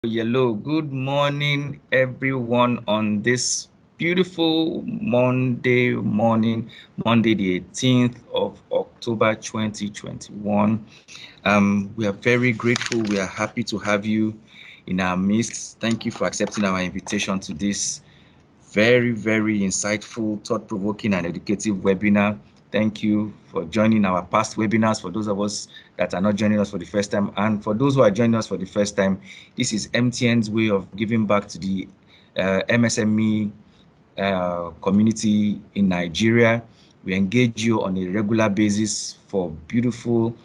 Hello, good morning, everyone, on this beautiful Monday morning, Monday, the 18th of October 2021. We are very grateful. We are happy to have you in our midst. Thank you for accepting our invitation to this very insightful, thought-provoking, and educative webinar. Thank you for joining our past webinars. For those of us that are not joining us for the first time, and for those who are joining us for the first time, this is MTN's way of giving back to the MSME community in Nigeria. We engage you on a regular basis for beautiful,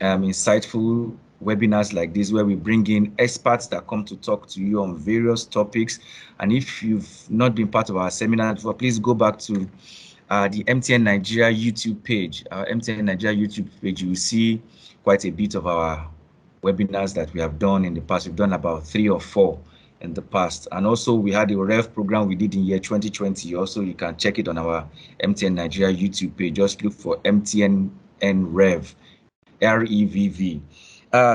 insightful webinars like this, where we bring in experts that come to talk to you on various topics. And if you've not been part of our seminar before, please go back to the MTN Nigeria YouTube page. Our MTN Nigeria YouTube page, you will see quite a bit of our webinars that we have done in the past. We've done about 3 or 4 in the past. And also we had a Rev program we did in year 2020. Also, you can check it on our MTN Nigeria YouTube page. Just look for MTN Rev, REVV.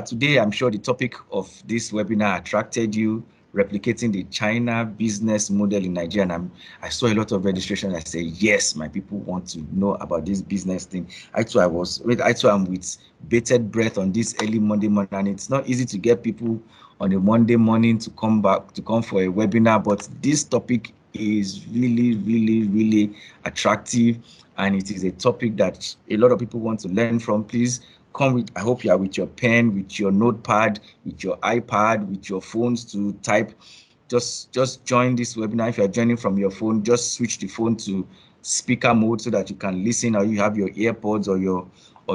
Today, I'm sure the topic of this webinar attracted you, replicating the China business model in Nigeria. And I saw a lot of registration. I said, yes, my people want to know about this business thing. I too am with bated breath on this early Monday morning. And it's not easy to get people on a Monday morning to come for a webinar. But this topic is really attractive. And it is a topic that a lot of people want to learn from. Please come with, I hope you are with your pen, with your notepad, with your iPad, with your phones to type. Just join this webinar. If you are joining from your phone, just switch the phone to speaker mode so that you can listen, or you have your AirPods or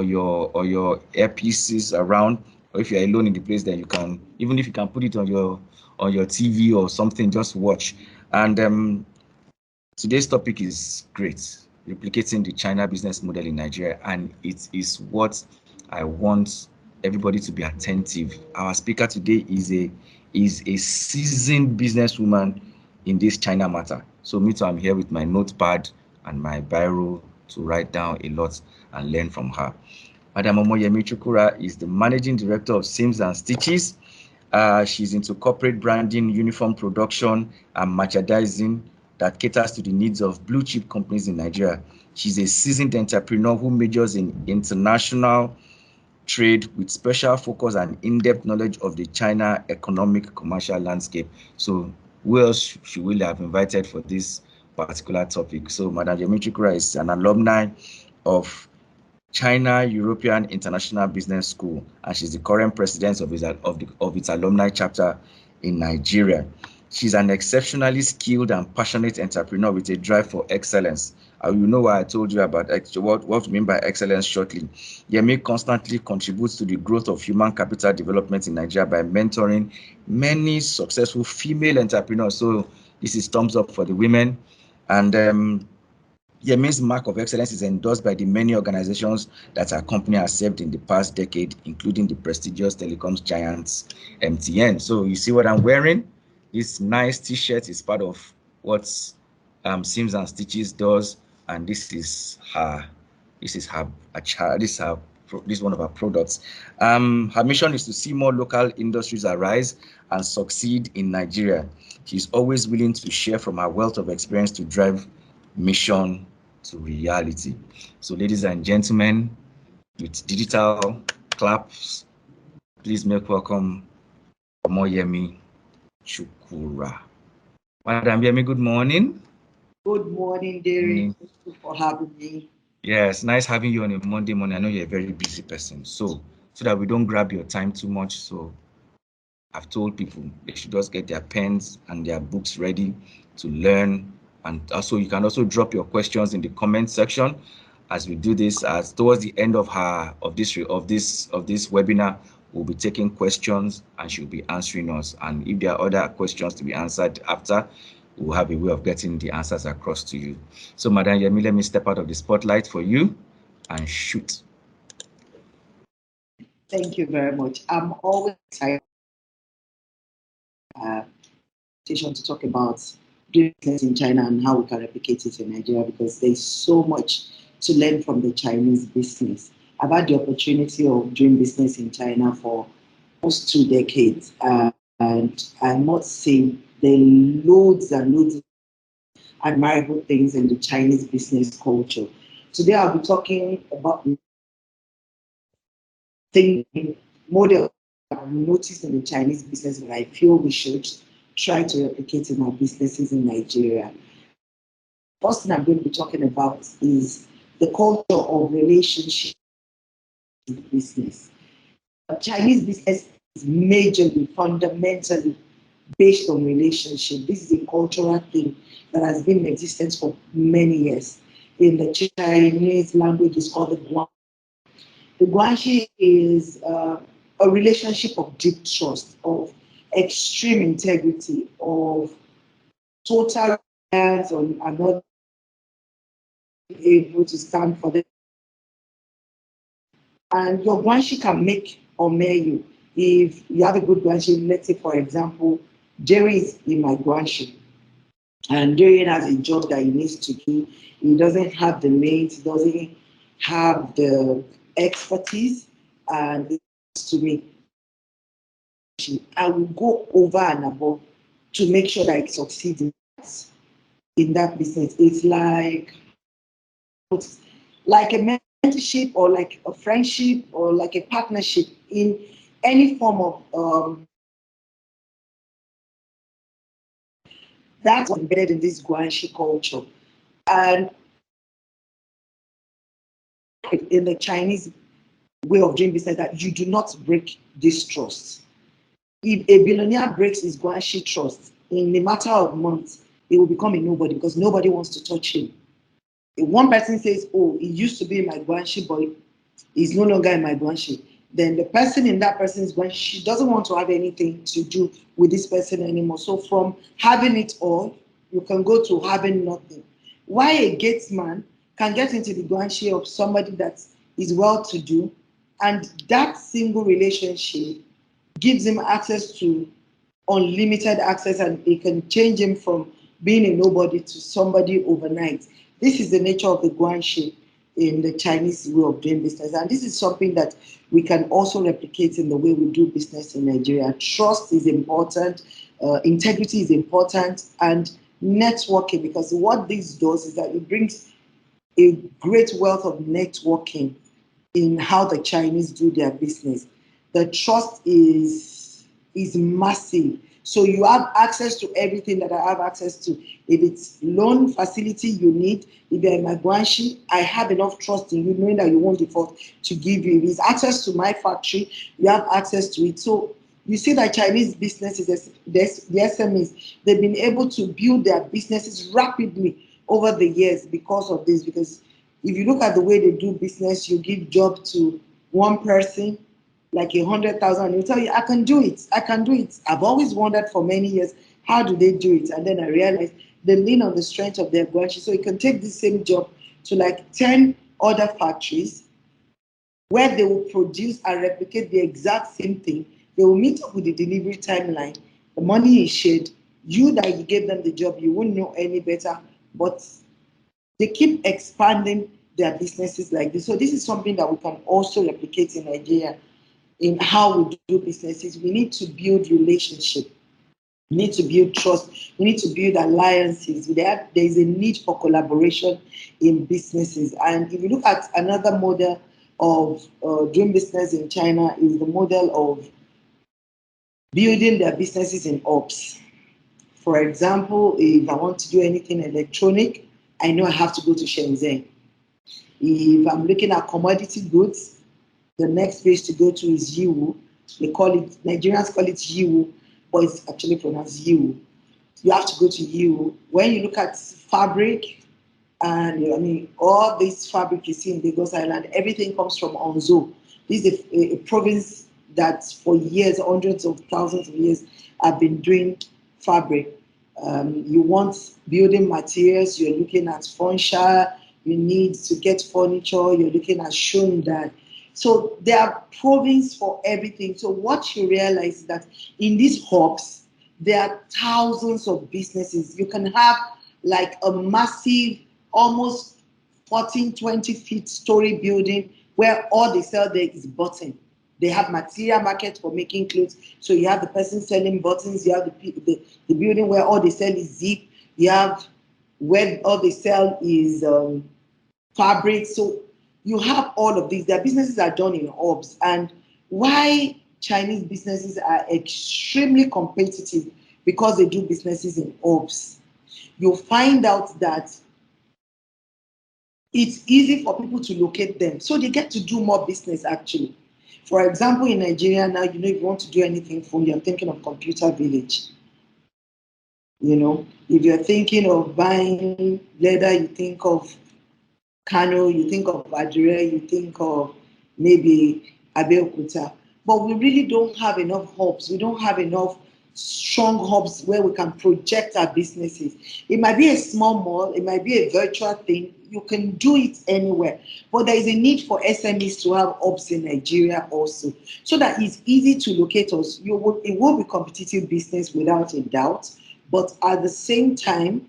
your earpieces around. Or if you're alone in the place, then you can, even if you can put it on your TV or something, just watch. And today's topic is great, replicating the China business model in Nigeria, and it is what I want everybody to be attentive. Our speaker today is a seasoned businesswoman in this China matter. So me too, I'm here with my notepad and my biro to write down a lot and learn from her. Madam Omoyemi Chukwurah is the managing director of Sims and Stitches. She's into corporate branding, uniform production, and merchandising that caters to the needs of blue chip companies in Nigeria. She's a seasoned entrepreneur who majors in international trade with special focus and in-depth knowledge of the China economic commercial landscape. So who else should we have invited for this particular topic? So Madam Yemi Chukwurah is an alumni of China European International Business School, and she's the current president of its alumni chapter in Nigeria. She's an exceptionally skilled and passionate entrepreneur with a drive for excellence. You know why I told you about what we mean by excellence shortly. Yemi constantly contributes to the growth of human capital development in Nigeria by mentoring many successful female entrepreneurs. So this is thumbs up for the women. And Yemi's mark of excellence is endorsed by the many organizations that our company has served in the past decade, including the prestigious telecoms giants MTN. So you see what I'm wearing? This nice T-shirt is part of what Sims and Stitches does, and this is one of our products. Her mission is to see more local industries arise and succeed in Nigeria. She's always willing to share from her wealth of experience to drive mission to reality. So ladies and gentlemen, with digital claps, please make welcome Omoyemi Chukwurah. Madam Yemi, good morning. Good morning, Derek. Thank you for having me. Yes, nice having you on a Monday morning. I know you're a very busy person. So that we don't grab your time too much. So I've told people they should just get their pens and their books ready to learn. And also, you can also drop your questions in the comment section as we do this. As towards the end of this webinar, we'll be taking questions and she'll be answering us. And if there are other questions to be answered after, we'll have a way of getting the answers across to you. So, Madam Yemi, let me step out of the spotlight for you and shoot. Thank you very much. I'm always excited to talk about business in China and how we can replicate it in Nigeria, because there's so much to learn from the Chinese business. I've had the opportunity of doing business in China for almost 2 decades. And I must say, there are loads and loads of admirable things in the Chinese business culture. Today, I'll be talking about things, model I've noticed in the Chinese business that I feel we should try to replicate in our businesses in Nigeria. First thing I'm going to be talking about is the culture of relationship in business. Chinese business is majorly, fundamentally based on relationship. This is a cultural thing that has been in existence for many years. In the Chinese language, it's called the Guanshi. The Guanshi is a relationship of deep trust, of extreme integrity, of total reliance on another able to stand for them. And your Guanshi can make or marry you. If you have a good Guanshi, let's say, for example, Jerry is in my Guanshi, and Jerry has a job that he needs to do. He doesn't have the means, he doesn't have the expertise, and it's to me, I will go over and above to make sure that it succeeds in that business. It's like a mentorship or like a friendship or like a partnership in any form of that's embedded in this Guanxi culture. And in the Chinese way of doing business, that you do not break this trust. If a billionaire breaks his Guanxi trust, in a matter of months, he will become a nobody because nobody wants to touch him. If one person says, "Oh, he used to be my Guanxi boy, he's no longer in my Guanxi," then the person in that person's Guanxi, she doesn't want to have anything to do with this person anymore. So from having it all, you can go to having nothing. Why a gates man can get into the Guanxi of somebody that is well to do, and that single relationship gives him access to unlimited access, and it can change him from being a nobody to somebody overnight. This is the nature of the Guanxi in the Chinese way of doing business. And this is something that we can also replicate in the way we do business in Nigeria. Trust is important, integrity is important, and networking, because what this does is that it brings a great wealth of networking in how the Chinese do their business. The trust is massive. So you have access to everything that I have access to. If it's loan facility you need, if you're in my Guanxi, I have enough trust in you, knowing that you won't default, to give you. If it's access to my factory, you have access to it. So you see that Chinese businesses, the SMEs, they've been able to build their businesses rapidly over the years because of this. Because if you look at the way they do business, you give job to one person, like 100,000, he'll tell you, I can do it. I can do it. I've always wondered for many years, how do they do it? And then I realized they lean on the strength of their branches. So you can take the same job to like 10 other factories where they will produce and replicate the exact same thing. They will meet up with the delivery timeline. The money is shared. You that you gave them the job, you wouldn't know any better. But they keep expanding their businesses like this. So this is something that we can also replicate in Nigeria in how we do businesses. We need to build relationship. We need to build trust. We need to build alliances. There is a need for collaboration in businesses. And if you look at another model of doing business in China, is the model of building their businesses in ops. For example, if I want to do anything electronic, I know I have to go to Shenzhen. If I'm looking at commodity goods, the next place to go to is Yiwu. They call it, Nigerians call it Yiwu, but it's actually pronounced Yiwu. You have to go to Yiwu. When you look at fabric, and I mean, all this fabric you see in Lagos Island, everything comes from Onzo. This is a province that for years, hundreds of thousands of years, have been doing fabric. You want building materials, you're looking at Fonsha, you need to get furniture, you're looking at Shundan. So there are provinces for everything. So what you realize is that in these hubs, there are thousands of businesses. You can have like a massive, almost 14, 20 feet story building where all they sell there is button. They have material market for making clothes. So you have the person selling buttons, you have the building where all they sell is zip, you have where all they sell is fabric. So you have all of these. Their businesses are done in hubs. And why Chinese businesses are extremely competitive, because they do businesses in hubs. You'll find out that it's easy for people to locate them. So they get to do more business actually. For example, in Nigeria now, if you want to do anything from, you're thinking of Computer Village. If you're thinking of buying leather, you think of Kano, you think of Adire, you think of maybe Abeokuta. But we really don't have enough hubs. We don't have enough strong hubs where we can project our businesses. It might be a small mall, it might be a virtual thing. You can do it anywhere. But there is a need for SMEs to have hubs in Nigeria also, so that it's easy to locate us. It will be competitive business without a doubt. But at the same time,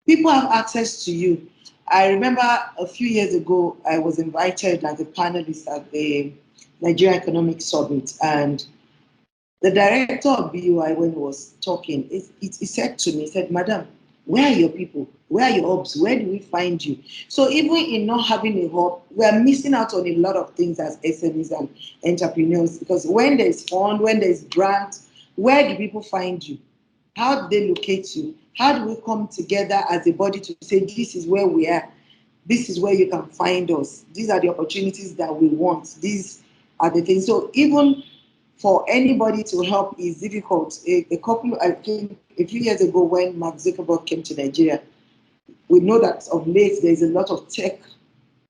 people have access to you. I remember a few years ago, I was invited as a panelist at the Nigeria Economic Summit, and the director of BUI, when he was talking, he said to me, he said, "Madam, where are your people? Where are your hubs? Where do we find you?" So even in not having a hub, we are missing out on a lot of things as SMEs and entrepreneurs, because when there's fund, when there's grant, where do people find you? How do they locate you? How do we come together as a body to say, this is where we are, this is where you can find us, these are the opportunities that we want, these are the things. So even for anybody to help is difficult. I think a few years ago when Mark Zuckerberg came to Nigeria, we know that of late there's a lot of tech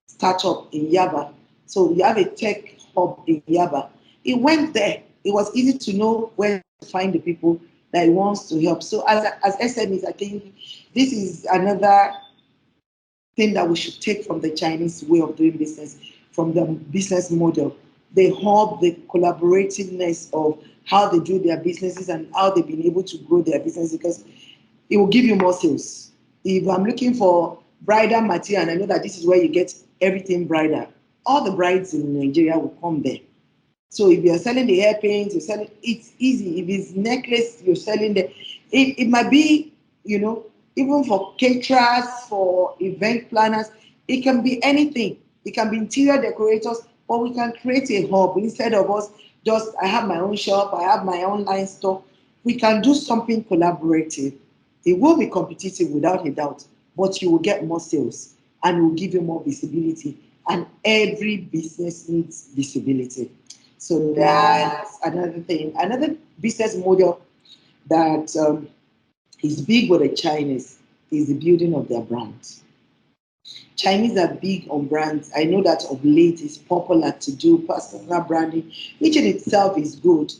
startup in Yaba. So you have a tech hub in Yaba. He went there. It was easy to know where to find the people that he wants to help. So as SMEs, I think this is another thing that we should take from the Chinese way of doing business, from the business model. They hub the collaborativeness of how they do their businesses and how they've been able to grow their business, because it will give you more sales. If I'm looking for bridal material and I know that this is where you get everything bridal, all the brides in Nigeria will come there. So if you're selling the hairpins, it's easy. If it's necklace, you're selling it might be, even for caterers, for event planners, it can be anything. It can be interior decorators, but we can create a hub instead of us just, I have my own shop, I have my online store. We can do something collaborative. It will be competitive without a doubt, but you will get more sales and it will give you more visibility. And every business needs visibility. So that's another thing. Another business model that is big with the Chinese is the building of their brands. Chinese are big on brands. I know that of late it's popular to do personal branding, which in itself is good,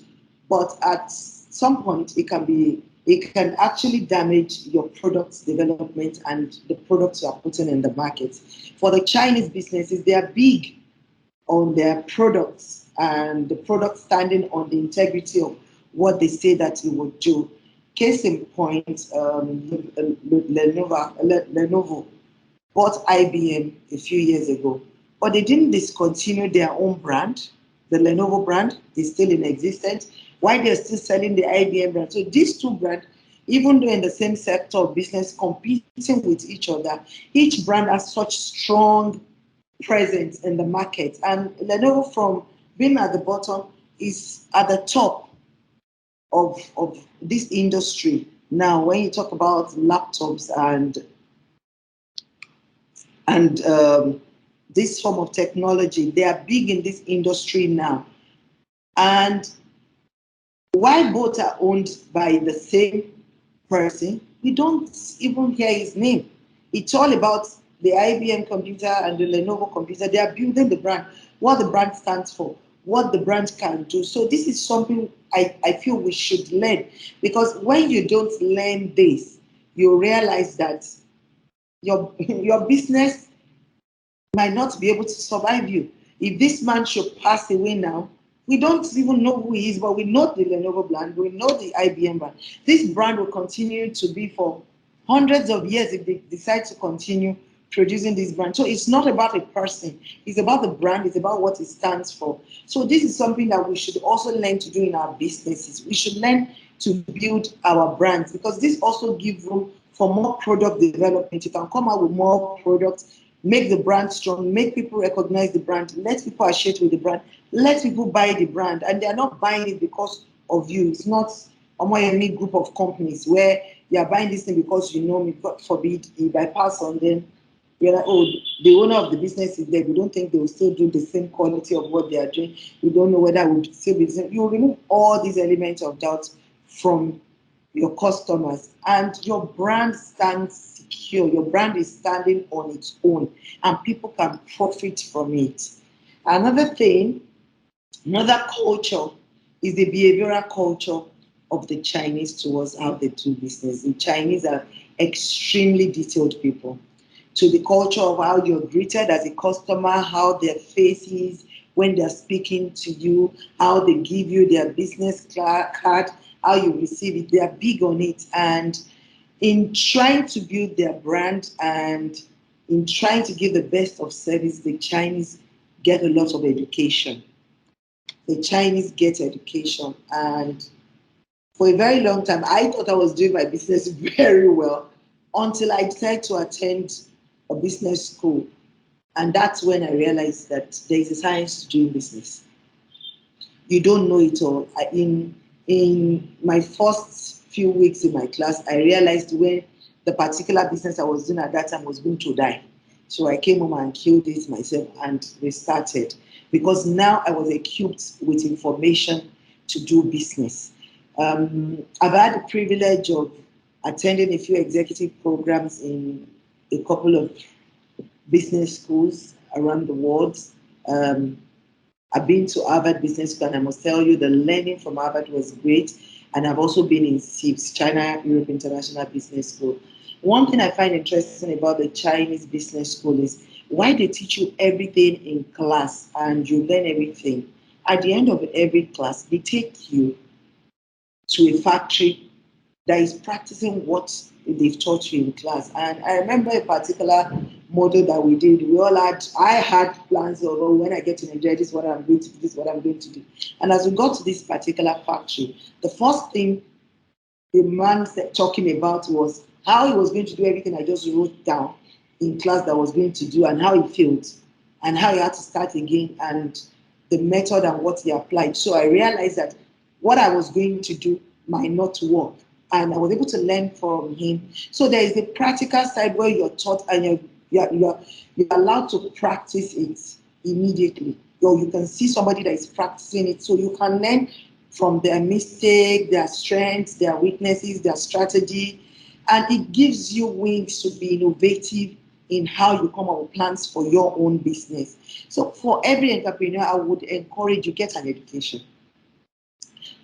but at some point it can actually damage your product's development and the products you are putting in the market. For the Chinese businesses, they are big on their products and the product standing on the integrity of what they say that it would do. Case in point, Lenovo bought IBM a few years ago, but they didn't discontinue their own brand. The Lenovo brand is still in existence, while they're still selling the IBM brand. So these two brands, even though in the same sector of business, competing with each other, each brand has such strong presence in the market. And Lenovo, from being at the bottom, is at the top of this industry. Now, when you talk about laptops and this form of technology, they are big in this industry now. And while both are owned by the same person, we don't even hear his name. It's all about the IBM computer and the Lenovo computer. They are building the brand, what the brand stands for, what the brand can do. So this is something I feel we should learn, because when you don't learn this, you realize that your business might not be able to survive you. If this man should pass away now, we don't even know who he is, but we know the Lenovo brand, we know the IBM brand. This brand will continue to be for hundreds of years if they decide to continue producing this brand. So it's not about a person, it's about the brand, it's about what it stands for. So this is something that we should also learn to do in our businesses. We should learn to build our brands, because this also gives room for more product development. You can come out with more products, make the brand strong, make people recognize the brand, let people associate with the brand, let people buy the brand, and they're not buying it because of you. It's not Omoyemi group of companies where you are buying this thing because you know me, God forbid, you bypass on them. You're like, oh, the owner of the business is there. We don't think they will still do the same quality of what they are doing. We don't know whether it will still be the same. You remove all these elements of doubt from your customers, and your brand stands secure. Your brand is standing on its own, and people can profit from it. Another thing, another culture is the behavioral culture of the Chinese towards how they do business. The Chinese are extremely detailed people. To the culture of how you're greeted as a customer, how their face is when they're speaking to you, how they give you their business card, how you receive it. They are big on it. And in trying to build their brand and in trying to give the best of service, the Chinese get a lot of education. The Chinese get education. And for a very long time, I thought I was doing my business very well until I decided to attend a business school. And that's when I realized that there is a science to doing business. You don't know it all. In my first few weeks in my class, I realized when the particular business I was doing at that time was going to die. So I came home and killed it myself and restarted, because now I was equipped with information to do business. I've had the privilege of attending a few executive programs in a couple of business schools around the world. Um, I've been to Harvard Business School, and I must tell you, the learning from Harvard was great. And I've also been in CIPS, China Europe International Business School. One thing I find interesting about the Chinese business school is why they teach you everything in class and you learn everything. At the end of every class, they take you to a factory that is practicing what they've taught you in class. And I remember a particular model that we did. I had plans of, oh, when I get to Nigeria, this is what I'm going to do, this is what I'm going to do. And as we got to this particular factory, the first thing the man said, talking about was how he was going to do everything I just wrote down in class that I was going to do, and how he failed, and how he had to start again, and the method and what he applied. So I realized that what I was going to do might not work, and I was able to learn from him. So there is the practical side where you're taught and you're allowed to practice it immediately. Or you can see somebody that is practicing it, so you can learn from their mistake, their strengths, their weaknesses, their strategy, and it gives you wings to be innovative in how you come up with plans for your own business. So for every entrepreneur, I would encourage you, get an education.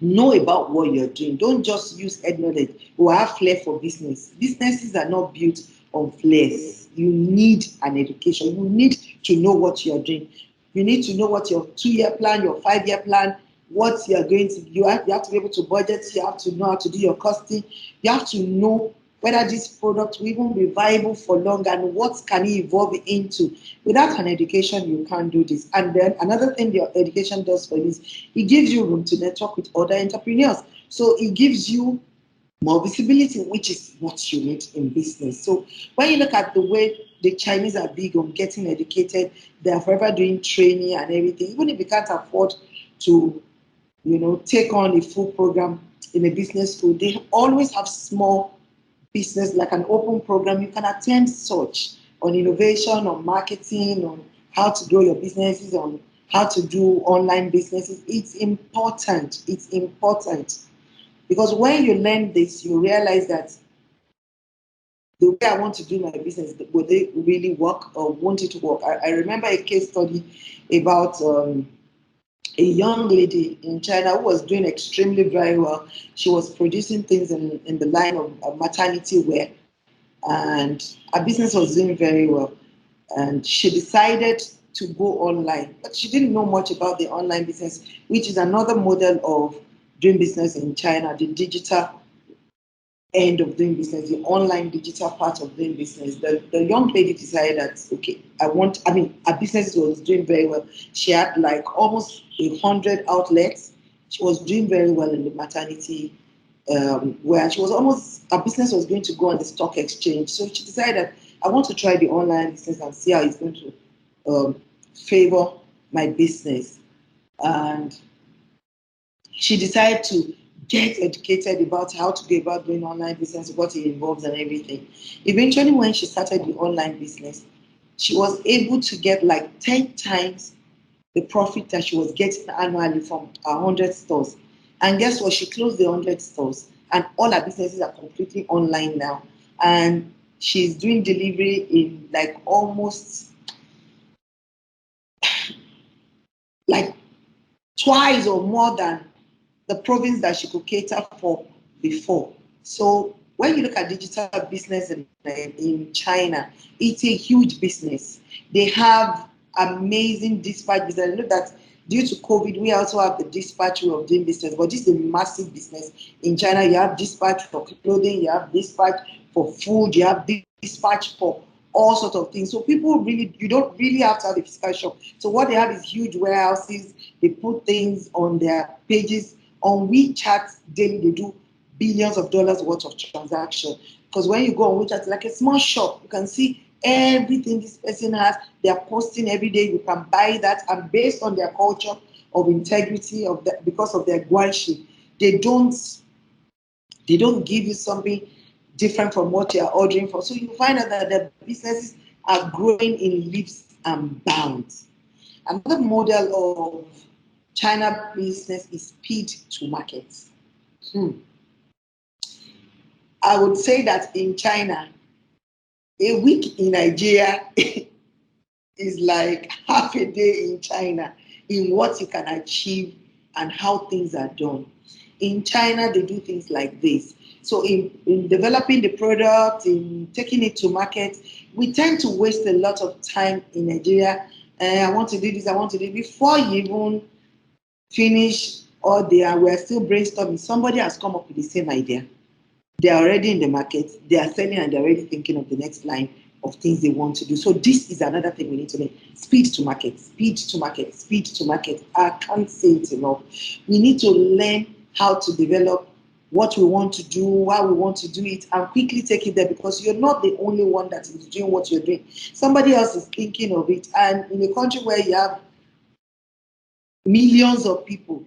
Know about what you're doing. Don't just use head knowledge or have flair for business. Businesses are not built on flares. You need an education. You need to know what you're doing. You need to know what your 2-year plan, your 5-year plan, what you're going to, you have to be able to budget, you have to know how to do your costing, you have to know whether this product will even be viable for long and what can it evolve into. Without an education, you can't do this. And then another thing your education does for you is it gives you room to network with other entrepreneurs. So it gives you more visibility, which is what you need in business. So when you look at the way the Chinese are big on getting educated, they are forever doing training and everything. Even if you can't afford to, take on a full program in a business school, they always have small business, like an open program. You can attend such on innovation, on marketing, on how to grow your businesses, on how to do online businesses. It's important. It's important. Because when you learn this, you realize that the way I want to do my business, will they really work or won't it work? I remember a case study about a young lady in China who was doing extremely very well. She was producing things in the line of maternity wear, and her business was doing very well. And she decided to go online, but she didn't know much about the online business, which is another model of doing business in China, the digital end of doing business, the online digital part of doing business, the young lady decided that, okay, her business was doing very well. She had like almost 100 outlets. She was doing very well in the maternity, where her business was going to go on the stock exchange. So she decided, I want to try the online business and see how it's going to favor my business. And she decided to get educated about how to go about doing online business, what it involves and everything. Eventually, when she started the online business, she was able to get like 10 times the profit that she was getting annually from her 100 stores. And guess what? She closed the 100 stores and all her businesses are completely online now. And she's doing delivery in like almost like twice or more than the province that she could cater for before. So when you look at digital business in China, it's a huge business. They have amazing dispatch business. I know that due to COVID, we also have the dispatch way of doing business, but this is a massive business. In China, you have dispatch for clothing, you have dispatch for food, you have dispatch for all sorts of things. So you don't really have to have a physical shop. So what they have is huge warehouses. They put things on their pages. On WeChat daily, they do billions of dollars worth of transaction. Because when you go on WeChat, it's like a small shop. You can see everything this person has. They are posting every day. You can buy that. And based on their culture of integrity, because of their Guanshi, they don't give you something different from what you are ordering for. So you find out that the businesses are growing in leaps and bounds. Another model of China business is speed to market. I would say that in China, a week in Nigeria is like half a day in China in what you can achieve and how things are done. In China, they do things like this. So in developing the product, in taking it to market, we tend to waste a lot of time in Nigeria. I want to do this, I want to do it. Before you even finish all day, we're still brainstorming. Somebody has come up with the same idea. They are already in the market, they are selling, and they're already thinking of the next line of things they want to do. So this is another thing we need to make. Speed to market, speed to market, speed to market. I can't say it enough. We need to learn how to develop what we want to do, why we want to do it, and quickly take it there, because you're not the only one that is doing what you're doing. Somebody else is thinking of it. And in a country where you have millions of people,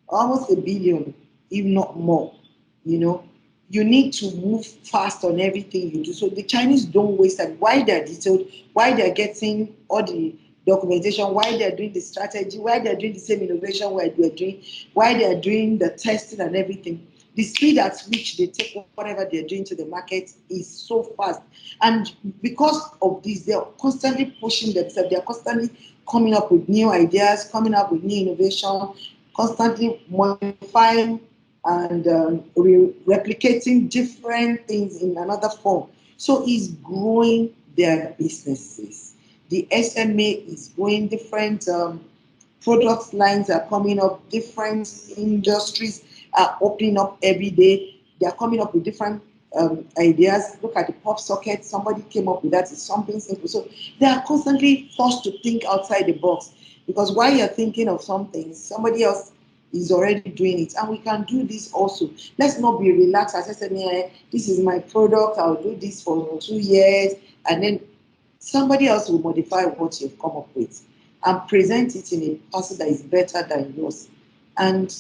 almost a billion, if not more, you need to move fast on everything you do. So the Chinese don't waste time. Why they're detailed, why they're getting all the documentation, why they're doing the strategy, why they're doing the same innovation we're doing, why they're doing the testing and everything. The speed at which they take whatever they're doing to the market is so fast. And because of this, they're constantly pushing themselves. They're constantly coming up with new ideas, coming up with new innovation, constantly modifying and replicating different things in another form. So it's growing their businesses. The SMA is growing, different product lines are coming up, different industries are opening up every day. They are coming up with different ideas. Look at the pop socket. Somebody came up with that. It's something simple. So they are constantly forced to think outside the box, because while you're thinking of something, somebody else is already doing it. And we can do this also. Let's not be relaxed. As I said, this is my product. I'll do this for 2 years. And then somebody else will modify what you've come up with and present it in a person that is better than yours. And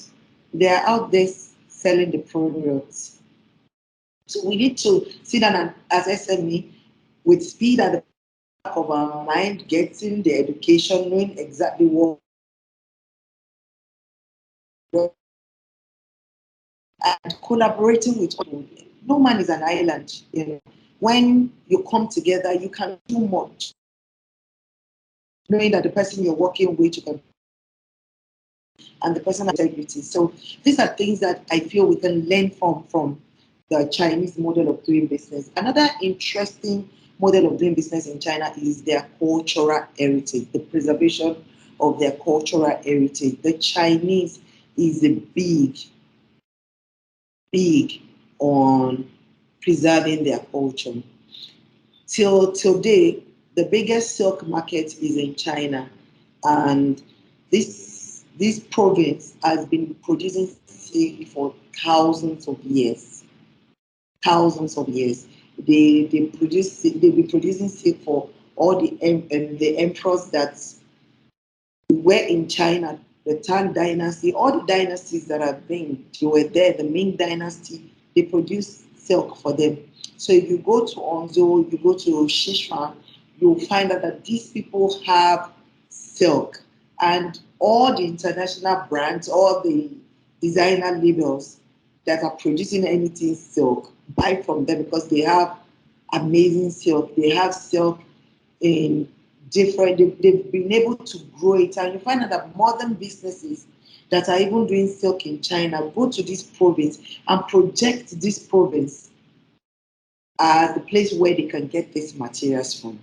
they're out there selling the products. So we need to sit down as SME with speed at the back of our mind, getting the education, knowing exactly what, and collaborating with others. No man is an island. When you come together, you can do much. Knowing that the person you're working with, you can, and the person has integrity. So these are things that I feel we can learn from the Chinese model of doing business. Another interesting model of doing business in China is their cultural heritage, the preservation of their cultural heritage. The Chinese is a big on preserving their culture. Till today, the biggest silk market is in China, and this province has been producing silk for thousands of years. Thousands of years. They've been producing silk for all the emperors that were in China, the Tang dynasty, all the dynasties that have been, they were there, the Ming dynasty, they produced silk for them. So if you go to Onzo, you go to Sichuan, you'll find out that these people have silk. And all the international brands, all the designer labels that are producing anything silk, buy from them because they have amazing silk. They have silk in different, they've been able to grow it. And you find out that modern businesses that are even doing silk in China go to this province and project this province as the place where they can get these materials from.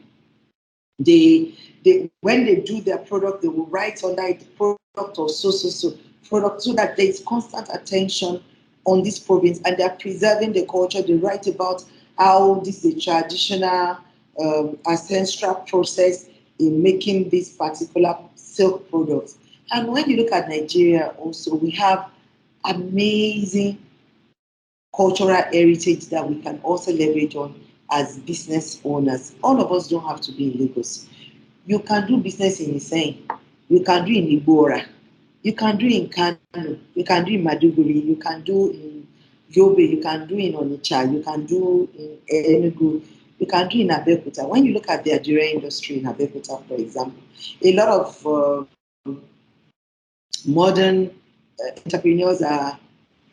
When they do their product, they will write on that product or so product, so that there is constant attention on this province, and they're preserving the culture. They write about how this is a traditional ancestral process in making this particular silk products. And when you look at Nigeria also, we have amazing cultural heritage that we can also leverage on as business owners. All of us don't have to be in Lagos. You can do business in Iseyin, you can do in Igbora, you can do in Kano, you can do in Maduguri, you can do in Yobe, you can do in Onitsha, you can do in Enugu, you can do in Abeokuta. When you look at the Adire industry in Abeokuta, for example, a lot of modern entrepreneurs are,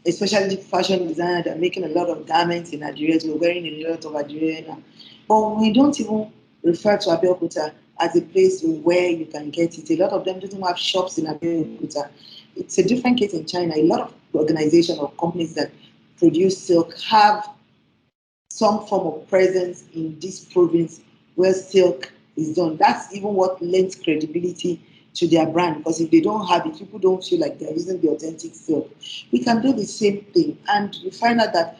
especially fashion designers, that are making a lot of garments in Nigeria. We're wearing a lot of Nigeria now. But we don't even refer to Abeokuta as a place where you can get it. A lot of them don't have shops in Abeokuta. It's a different case in China. A lot of organizations or companies that produce silk have some form of presence in this province where silk is done. That's even what lends credibility to their brand, because if they don't have it, people don't feel like they're using the authentic silk. We can do the same thing, and you find out that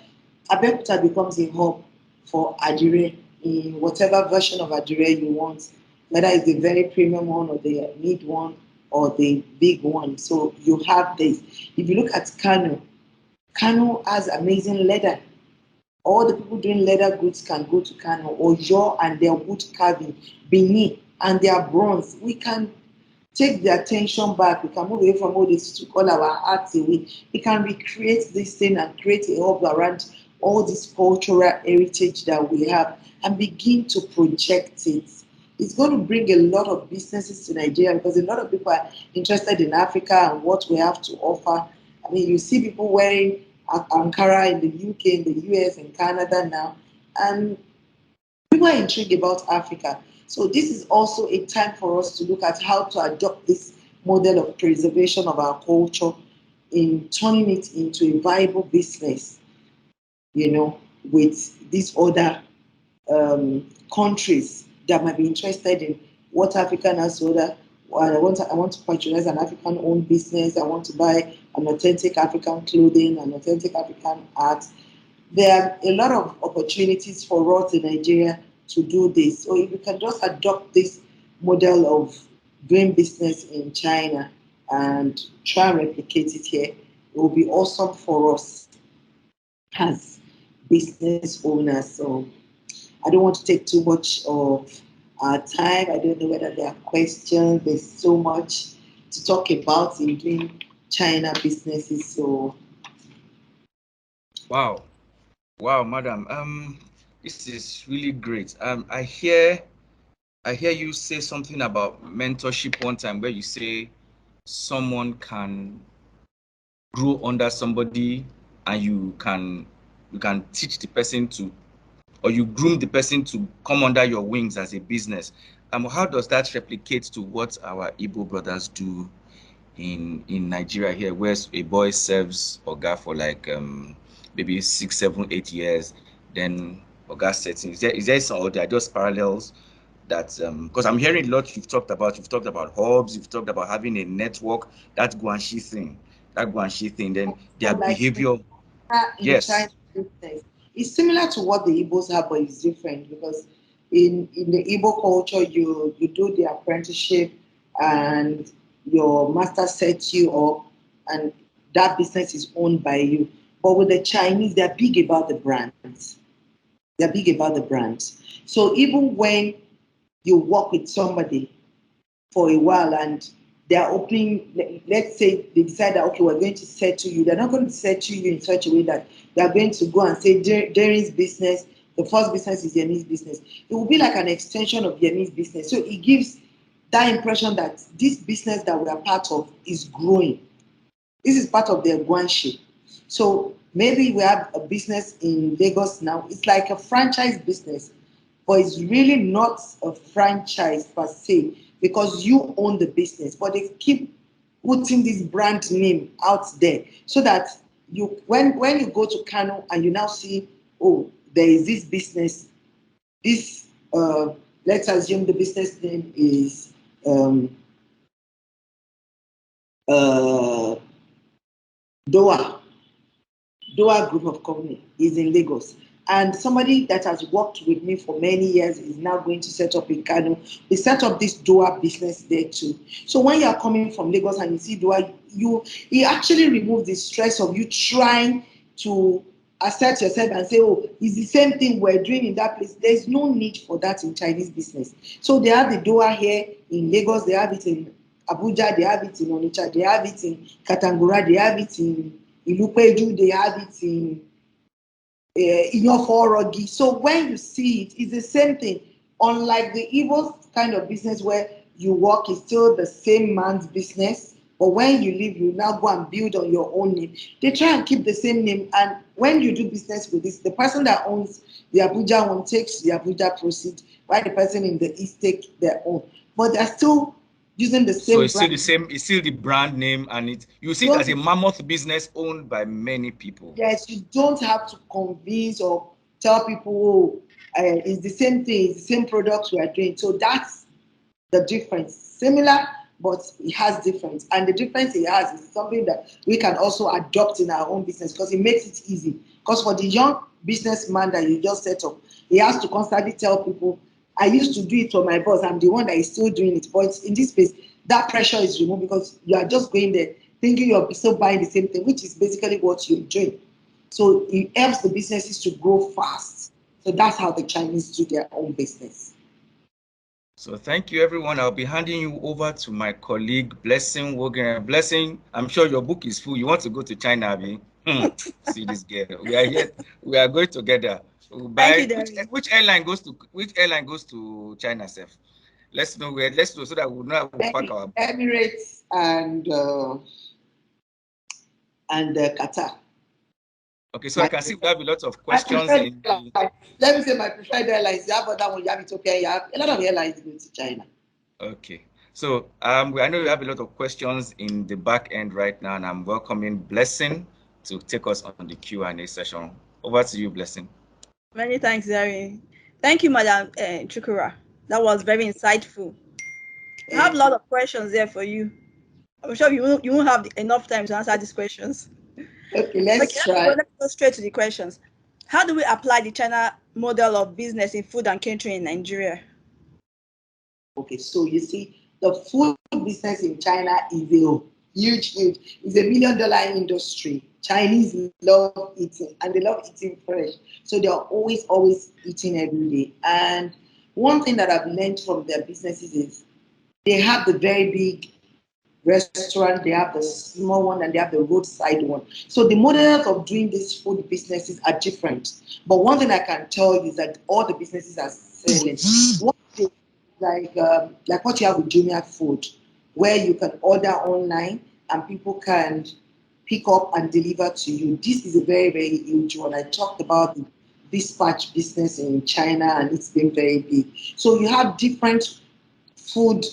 Abeokuta becomes a hub for Adire in whatever version of Adire you want, whether it's the very premium one or the mid one or the big one. So you have this. If you look at Kano, Kano has amazing leather. All the people doing leather goods can go to Kano, Oyo and their wood carving, Benin and their bronze. We can take the attention back. We can move away from all this, to all our arts away. We can recreate this thing and create a hub around all this cultural heritage that we have and begin to project it. It's going to bring a lot of businesses to Nigeria, because a lot of people are interested in Africa and what we have to offer. I mean, you see people wearing Ankara in the UK, in the US, and Canada now, and people are intrigued about Africa. So this is also a time for us to look at how to adopt this model of preservation of our culture in turning it into a viable business, with these other countries that might be interested in what African has soda. I want to patronize an African-owned business. I want to buy an authentic African clothing, an authentic African art. There are a lot of opportunities for us in Nigeria to do this. So if we can just adopt this model of doing business in China and try and replicate it here, it will be awesome for us as business owners. So I don't want to take too much of our time. I don't know whether there are questions. There's so much to talk about in doing China businesses. So Wow. Wow, madam. This is really great. I hear you say something about mentorship one time, where you say someone can grow under somebody, and you can teach the person to, or you groom the person to come under your wings as a business. How does that replicate to what our Igbo brothers do in Nigeria here, where a boy serves Oga for like maybe 6, 7, 8 years, then Oga sets in. Is there some, or there are just parallels that, because I'm hearing a lot you've talked about hubs, you've talked about having a network, that Guanshi thing, then their like behavior. in China, Yes. business. It's similar to what the Igbos have, but it's different because in the Igbo culture, you do the apprenticeship and your master sets you up, and that business is owned by you. But with the Chinese, they're big about the brands. They're big about the brands. So even when you work with somebody for a while and they're opening, let's say they decide that, okay, we're going to settle you. They're not going to settle you in such a way that they're going to go and say, Jerry's business, the first business is Yemi's business. It will be like an extension of Yemi's business. So it gives that impression that this business that we are part of is growing. This is part of their Guanshi. So maybe we have a business in Lagos now. It's like a franchise business, but it's really not a franchise per se because you own the business. But they keep putting this brand name out there so that you, when you go to Kano and you now see, oh, there is this business. This let's assume the business name is uh, Doha. Doha Group of Company is in Lagos. And somebody that has worked with me for many years is now going to set up in Kano. We set up this Doha business there too. So when you are coming from Lagos and you see Doha, it actually removes the stress of you trying to assert yourself and say, oh, it's the same thing we're doing in that place. There's no need for that in Chinese business. So they have the Doha here in Lagos, they have it in Abuja, they have it in Onitsha, they have it in Katangura, they have it in Ilupeju, they have it in Inyoforogi. So when you see it, it's the same thing. Unlike the Igbo kind of business where you work, is still the same man's business. But when you leave, you now go and build on your own name. They try and keep the same name. And when you do business with this, the person that owns the Abuja one takes the Abuja proceed, while the person in the East takes their own. But they're still using the So same it's still brand. the same, it's still the brand name, and you see it Don't as a mammoth business owned by many people. Yes, you don't have to convince or tell people, oh, it's the same thing, it's the same products we are doing. So that's the difference. Similar, but it has difference. And the difference it has is something that we can also adopt in our own business because it makes it easy. Because for the young businessman that you just set up, he has to constantly tell people, I used to do it for my boss, I'm the one that is still doing it. But in this space, that pressure is removed because you are just going there thinking you're still buying the same thing, which is basically what you're doing. So it helps the businesses to grow fast. So that's how the Chinese do their own business. So thank you, everyone. I'll be handing you over to my colleague, Blessing Wogan. Blessing, I'm sure your book is full. You want to go to China, Abby? See this girl. We are here. We are going together. We'll Thank you, buy Derry. which airline goes to China, Seth? Let's know where. Let's know so that we'll know how we'll pack our. Emirates and Qatar. Okay, so I My can see we have a lot of my questions preferred in airline. the. Let me say my preferred airlines. You have other one, you have Ethiopia, you have a lot of airlines go to China. Okay. So I know we have a lot of questions in the back end right now, and I'm welcoming Blessing to take us on the Q&A session. Over to you, Blessing. Many thanks, Derry. Thank you, Madam Chukwurah. That was very insightful. I have a lot of questions there for you. I'm sure you won't have enough time to answer these questions. Okay, Okay, let's try. let's go straight to the questions. How do we apply the China model of business in food and catering in Nigeria? Okay, so you see, the food business in China is a huge, it's $1 million industry. Chinese love eating and they love eating fresh. So they are always eating every day. And one thing that I've learned from their businesses is they have the very big restaurant, they have the small one, and they have the roadside one. So the models of doing these food businesses are different. But one thing I can tell you is that all the businesses are selling. One thing, like what you have with Jumia Food, where you can order online and people can pick up and deliver to you. This is a very huge one. I talked about the dispatch business in China, and it's been very big. So you have different food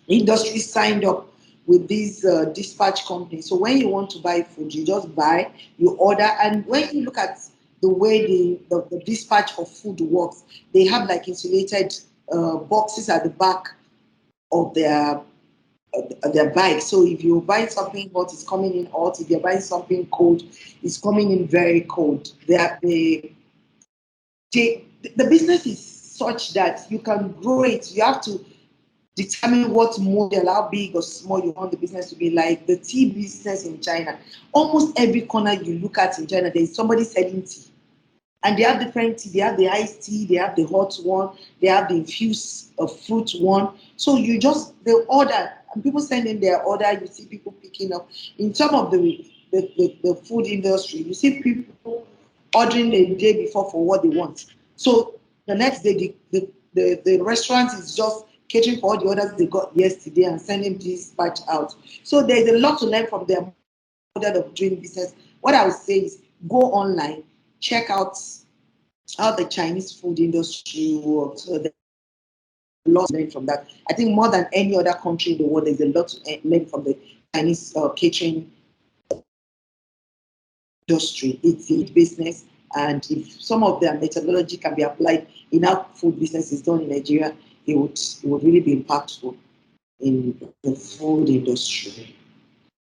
industry signed up with these dispatch companies. So when you want to buy food, you just buy, you order, and when you look at the way the dispatch of food works, they have like insulated boxes at the back of their their bike. So if you buy something hot, it's coming in hot. If you're buying something cold, it's coming in very cold. The business is such that you can grow it. You have to determine what model, how big or small you want the business to be. Like the tea business in China, almost every corner you look at in China, there is somebody selling tea. And they have different tea. They have the iced tea, they have the hot one, they have the infused fruit one. So they order, and people send in their order. You see people picking up. In some of the food industry, you see people ordering a day before for what they want. So the next day, the restaurant is just catering for all the orders they got yesterday and sending this batch out. So there's a lot to learn from their model of doing business. What I would say is go online, check out how the Chinese food industry works. So there's a lot to learn from that. I think more than any other country in the world, there's a lot to learn from the Chinese catering industry. It's a business, and if some of their methodology can be applied in how food business is done in Nigeria, it would really be impactful in the food industry.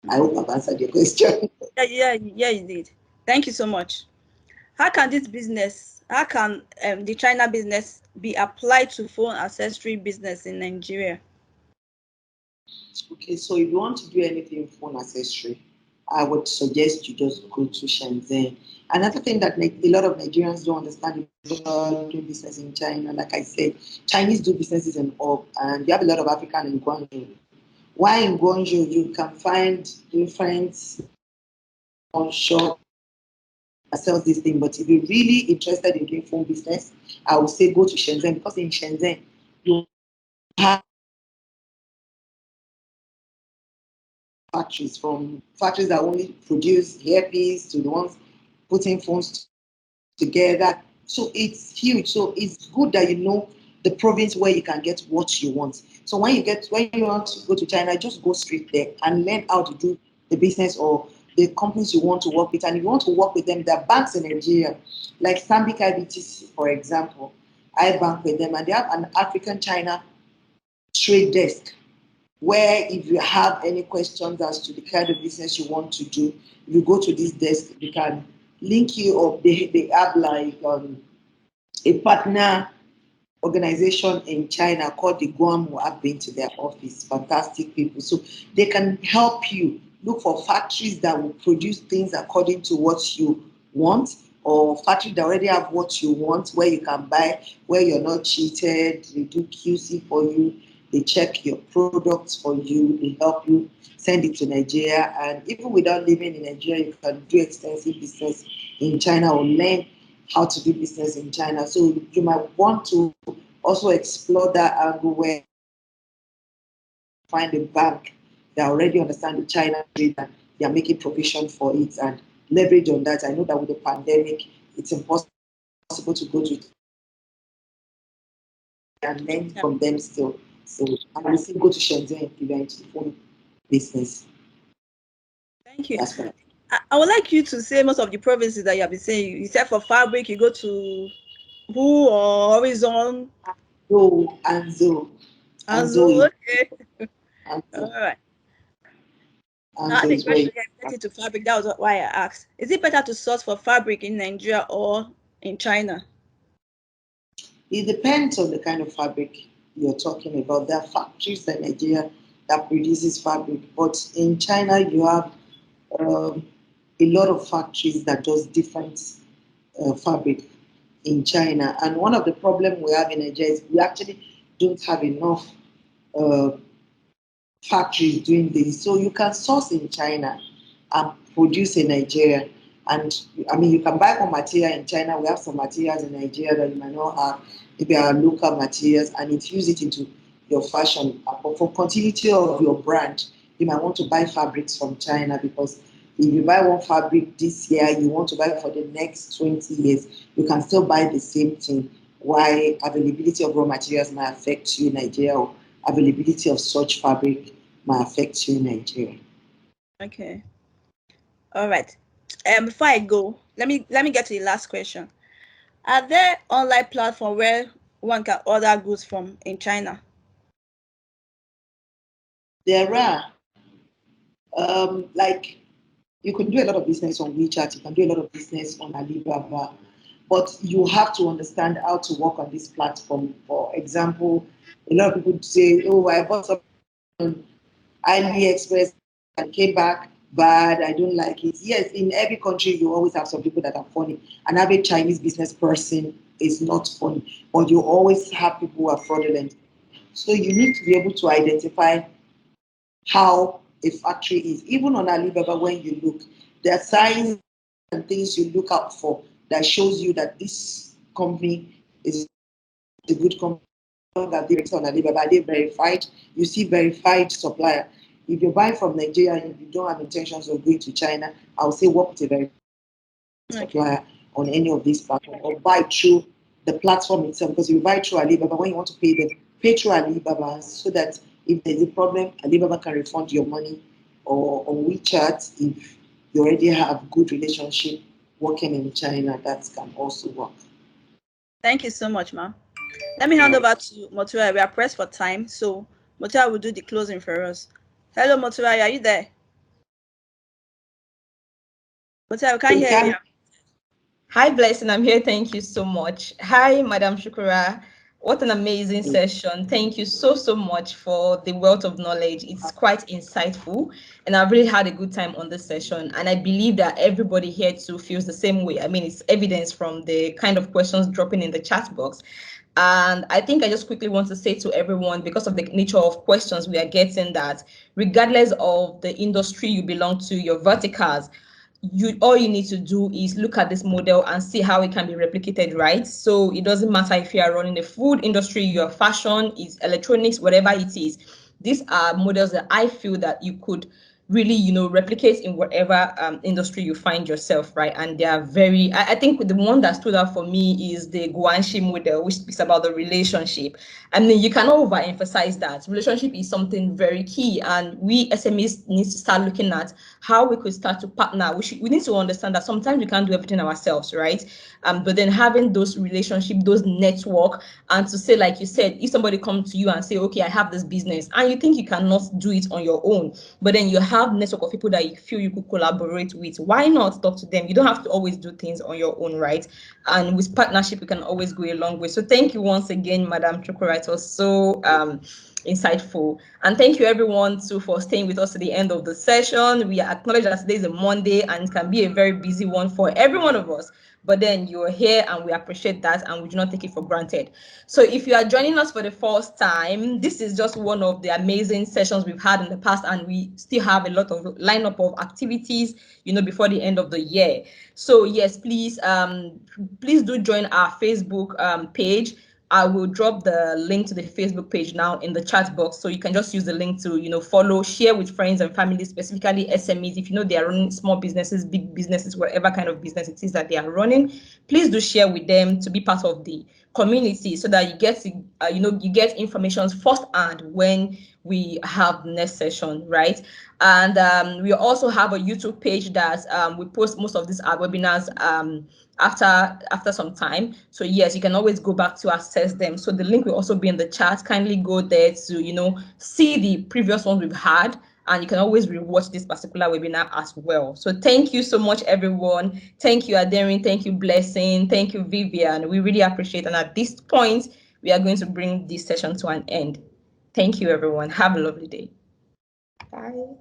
I hope I've answered your question. Yeah, you did. Thank you so much. How can the China business be applied to phone accessory business in Nigeria? Okay, so if you want to do anything phone accessory, I would suggest you just go to Shenzhen. Another thing that a lot of Nigerians don't understand is doing business in China. Like I said, Chinese do businesses in all, and you have a lot of African in Guanshi. Why in Guangzhou you can find different shop that sells this thing, but if you're really interested in doing phone business, I would say go to Shenzhen, because in Shenzhen you have factories that only produce earpiece to the ones putting phones together. So it's huge. So it's good that you know the province where you can get what you want. So when you want to go to China, just go straight there and learn how to do the business or the companies you want to work with. And if you want to work with them, there are banks in Nigeria, like Stanbic IBTC, for example. I bank with them, and they have an African China trade desk where if you have any questions as to the kind of business you want to do, you go to this desk, they can link you up. They have like a partner organization in China called the Guanmu. I've been to their office, fantastic people. So they can help you look for factories that will produce things according to what you want, or factories that already have what you want, where you can buy, where you're not cheated. They do QC for you, they check your products for you, they help you send it to Nigeria. And even without living in Nigeria, you can do extensive business in China or learn how to do business in China. So you might want to also explore that angle where you find a bank that already understand the China trade and they are making provision for it and leverage on that. I know that with the pandemic, it's impossible to go to and learn from them still. So I would say go to Shenzhen if you're into phone business. Thank you. That's right. I would like you to say most of the provinces that you have been saying. You said for fabric, you go to Wu or Horizon. Anzo, Anzu, okay. Anzo, All right. Now Anzo the is where question related to fabric, that was why I asked. Is it better to source for fabric in Nigeria or in China? it depends on the kind of fabric you're talking about. There are factories in Nigeria that produces fabric, but in China you have a lot of factories that does different fabric in China. And one of the problems we have in Nigeria is we actually don't have enough uh, factories doing this. So you can source in China and produce in Nigeria. And I mean, you can buy some material in China. We have some materials in Nigeria that you might not have. Maybe our local materials, and infuse it into your fashion. But for continuity of your brand, you might want to buy fabrics from China, because if you buy one fabric this year, you want to buy it for the next 20 years, you can still buy the same thing. Why availability of raw materials might affect you in Nigeria, or availability of such fabric might affect you in Nigeria. Okay. All right. Before I go, let me get to the last question. Are there online platforms where one can order goods from in China? There are, like, you can do a lot of business on WeChat, you can do a lot of business on Alibaba, but you have to understand how to work on this platform. For example, a lot of people say, oh, I bought something on AliExpress and came back bad, I don't like it. Yes, in every country, you always have some people that are funny. An average Chinese business person is not funny, but you always have people who are fraudulent. So you need to be able to identify how a factory is. Even on Alibaba, when you look, there are signs and things you look out for that shows you that this company is a good company. That they on Alibaba, they verified. You see verified supplier. If you're buying from Nigeria and you don't have intentions of going to China, I would say work with a verified supplier on any of these platforms, or buy through the platform itself. Because if you buy through Alibaba, when you want to pay them, pay through Alibaba so that if there's a problem, Alibaba can refund your money. Or on WeChat, if you already have good relationship working in China, that can also work. Thank you so much, ma'am. Let me hand over to Motura. We are pressed for time, so Motura will do the closing for us. Hello, Motura, are you there? Motura, we can't hear you. Hi, Blessing. I'm here. Thank you so much. Hi, Madam Chukwurah. What an amazing session. Thank you so much for the wealth of knowledge. It's quite insightful, and I've really had a good time on this session. And I believe that everybody here too feels the same way. I mean, it's evidence from the kind of questions dropping in the chat box. And I think I just quickly want to say to everyone, because of the nature of questions we are getting, that regardless of the industry you belong to, your verticals, all you need to do is look at this model and see how it can be replicated, right? So it doesn't matter if you are running the food industry, your fashion, is electronics, whatever it is. These are models that I feel that you could really, replicate in whatever industry you find yourself, right? And they are very, I think the one that stood out for me is the Guanshi model, which speaks about the relationship. I mean, you cannot overemphasize that. Relationship is something very key, and we SMEs need to start looking at how we could start to partner. We need to understand that sometimes we can't do everything ourselves, right? But then having those relationship, those network, and to say, like you said, if somebody comes to you and say, okay, I have this business, and you think you cannot do it on your own, but then you have network of people that you feel you could collaborate with, why not talk to them? You don't have to always do things on your own, right? And with partnership, you can always go a long way. So thank you once again, Madam Chukwurah. It was so insightful. And thank you everyone too for staying with us to the end of the session. We acknowledge that today is a Monday and it can be a very busy one for every one of us. But then you're here and we appreciate that and we do not take it for granted. So if you are joining us for the first time, this is just one of the amazing sessions we've had in the past, and we still have a lot of lineup of activities, before the end of the year. So yes, please do join our Facebook page. I will drop the link to the Facebook page now in the chat box, so you can just use the link to follow, share with friends and family, specifically SMEs. If they are running small businesses, big businesses, whatever kind of business it is that they are running, please do share with them to be part of the community, so that you get you get information firsthand when we have next session, right? And we also have a YouTube page that we post most of these webinars after some time. So yes, you can always go back to access them. So the link will also be in the chat. Kindly go there to see the previous ones we've had, and you can always rewatch this particular webinar as well. So thank you so much, everyone. Thank you, Adering. Thank you, Blessing. Thank you, Vivian. We really appreciate it. And at this point, we are going to bring this session to an end. Thank you, everyone. Have a lovely day. Bye.